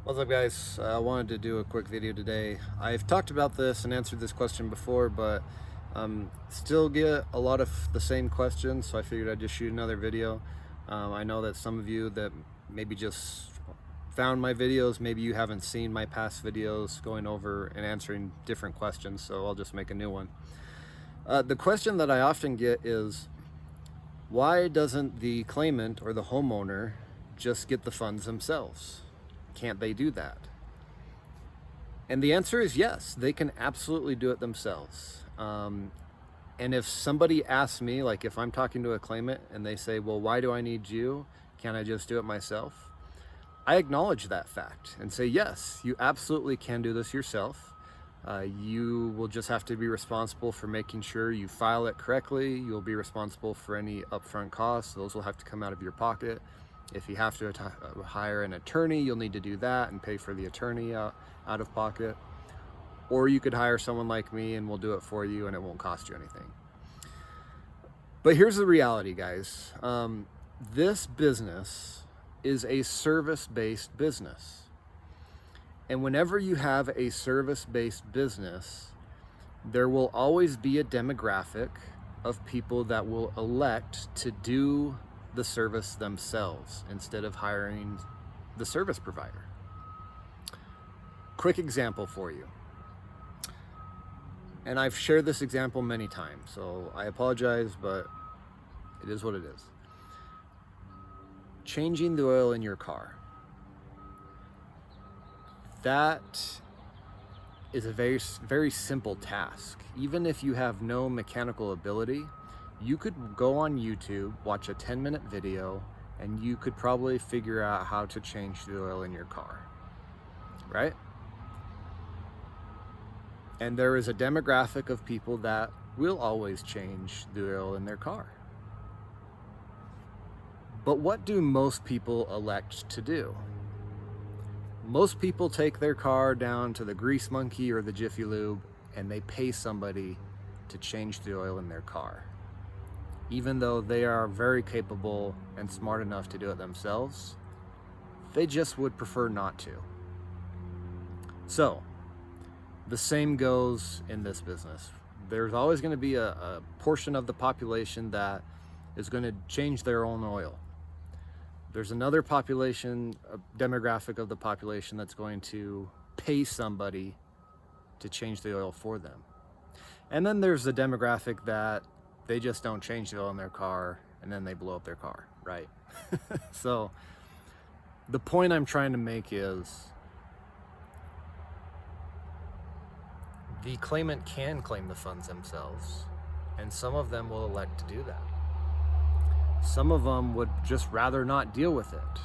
What's up, guys? I wanted to do a quick video today. I've talked about this and answered this question before, but still get a lot of the same questions, so I figured I'd just shoot another video. I know that some of you that maybe just found my videos, maybe you haven't seen my past videos going over and answering different questions, so I'll just make a new one. The question that I often get is, why doesn't the claimant or the homeowner just get the funds themselves? Can't they do that? And the answer is yes, they can absolutely do it themselves. And if somebody asks me, like if I'm talking to a claimant and they say, well, why do I need you? Can't I just do it myself? I acknowledge that fact and say, yes, you absolutely can do this yourself. You will just have to be responsible for making sure you file it correctly. You'll be responsible for any upfront costs. Those will have to come out of your pocket. If you have to hire an attorney, you'll need to do that and pay for the attorney out of pocket. Or you could hire someone like me and we'll do it for you and it won't cost you anything. But here's the reality, guys. This business is a service-based business. And whenever you have a service-based business, there will always be a demographic of people that will elect to do the service themselves instead of hiring the service provider. Quick example for you. And I've shared this example many times, so I apologize, but it is what it is. Changing the oil in your car. That is a very, very simple task. Even if you have no mechanical ability, you could go on YouTube, watch a 10-minute video, and you could probably figure out how to change the oil in your car, right? And there is a demographic of people that will always change the oil in their car. But what do most people elect to do? Most people take their car down to the Grease Monkey or the Jiffy Lube and they pay somebody to change the oil in their car. Even though they are very capable and smart enough to do it themselves, they just would prefer not to. So, the same goes in this business. There's always going to be a portion of the population that is going to change their own oil. There's another population, a demographic of the population that's going to pay somebody to change the oil for them. And then there's the demographic that they just don't change the oil in their car and then they blow up their car, right? So the point I'm trying to make is the claimant can claim the funds themselves, and some of them will elect to do that. Some of them would just rather not deal with it.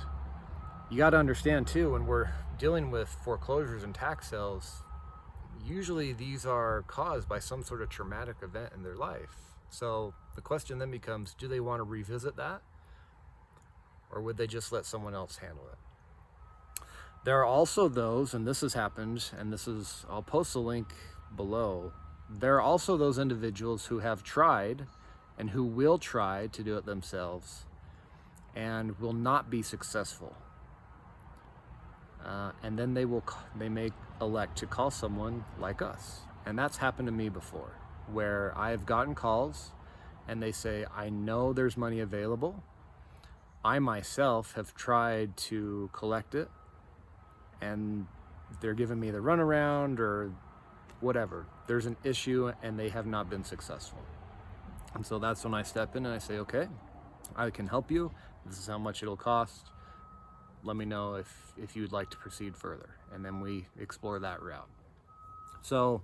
You got to understand too, when we're dealing with foreclosures and tax sales, usually these are caused by some sort of traumatic event in their life. So the question then becomes, do they want to revisit that? Or would they just let someone else handle it? There are also those, and this has happened, and I'll post a link below. There are also those individuals who have tried and who will try to do it themselves and will not be successful. And then they may elect to call someone like us. And that's happened to me before, where I've gotten calls and they say, I know there's money available. I myself have tried to collect it and they're giving me the runaround or whatever. There's an issue and they have not been successful. And so that's when I step in and I say, okay, I can help you. This is how much it'll cost. Let me know if you'd like to proceed further. And then we explore that route. So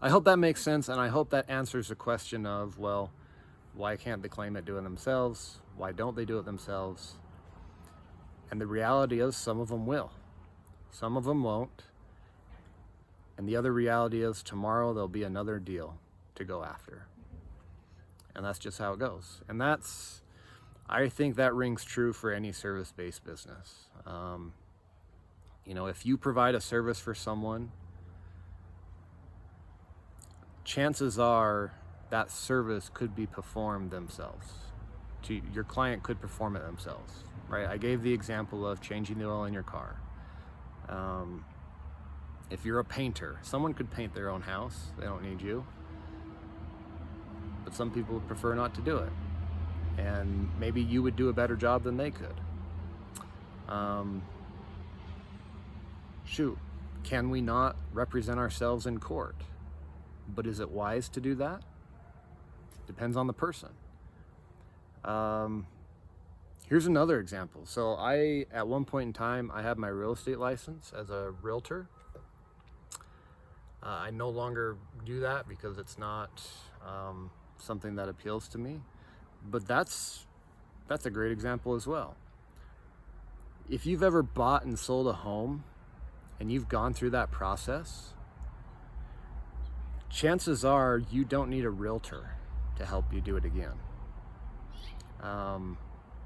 I hope that makes sense. And I hope that answers the question of, well, why can't the claimant do it themselves? Why don't they do it themselves? And the reality is some of them will. Some of them won't. And the other reality is tomorrow there'll be another deal to go after. And that's just how it goes. And I think that rings true for any service-based business. If you provide a service for someone, chances are that service could be performed themselves. Your client could perform it themselves, right? I gave the example of changing the oil in your car. If you're a painter, someone could paint their own house. They don't need you. But some people would prefer not to do it. And maybe you would do a better job than they could. Shoot, can we not represent ourselves in court? But is it wise to do that? Depends on the person. Here's another example. So at one point in time, I had my real estate license as a realtor. I no longer do that because it's not something that appeals to me. But that's a great example as well. If you've ever bought and sold a home and you've gone through that process, chances are you don't need a realtor to help you do it again.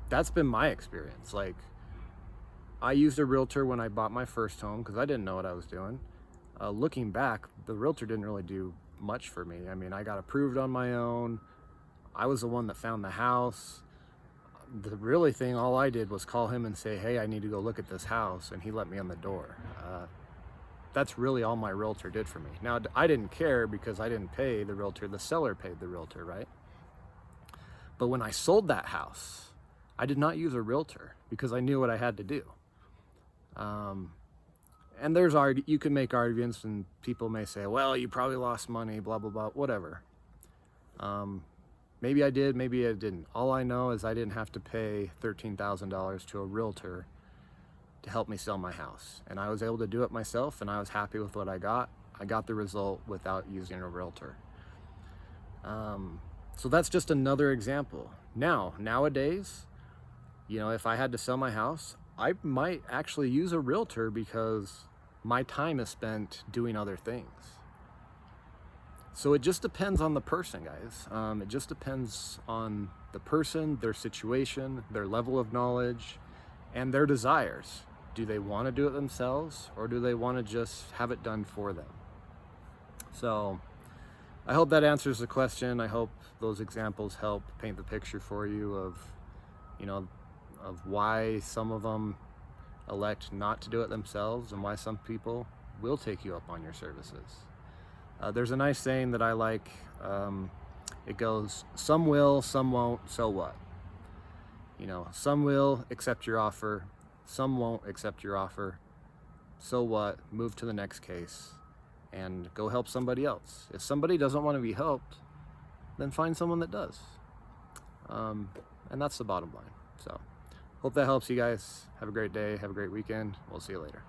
That's been my experience. Like, I used a realtor when I bought my first home because I didn't know what I was doing. Looking back, the realtor didn't really do much for me. I mean, I got approved on my own. I was the one that found the house. The really thing, all I did was call him and say, hey, I need to go look at this house, and he let me in the door. That's really all my realtor did for me. Now, I didn't care because I didn't pay the realtor, the seller paid the realtor, right? But when I sold that house, I did not use a realtor because I knew what I had to do. And you can make arguments, and people may say, well, you probably lost money, blah, blah, blah, whatever. Maybe I did, maybe I didn't. All I know is I didn't have to pay $13,000 to a realtor to help me sell my house. And I was able to do it myself, and I was happy with what I got. I got the result without using a realtor. So that's just another example. Nowadays, if I had to sell my house, I might actually use a realtor because my time is spent doing other things. So it just depends on the person, guys. It just depends on the person, their situation, their level of knowledge, and their desires. Do they want to do it themselves, or do they want to just have it done for them? So I hope that answers the question. I hope those examples help paint the picture for you of why some of them elect not to do it themselves and why some people will take you up on your services. There's a nice saying that I like. It goes, some will, some won't, so what? Some will accept your offer, some won't accept your offer. So what? Move to the next case and go help somebody else. If somebody doesn't want to be helped, then find someone that does. And that's the bottom line. So hope that helps you guys. Have a great day. Have a great weekend. We'll see you later.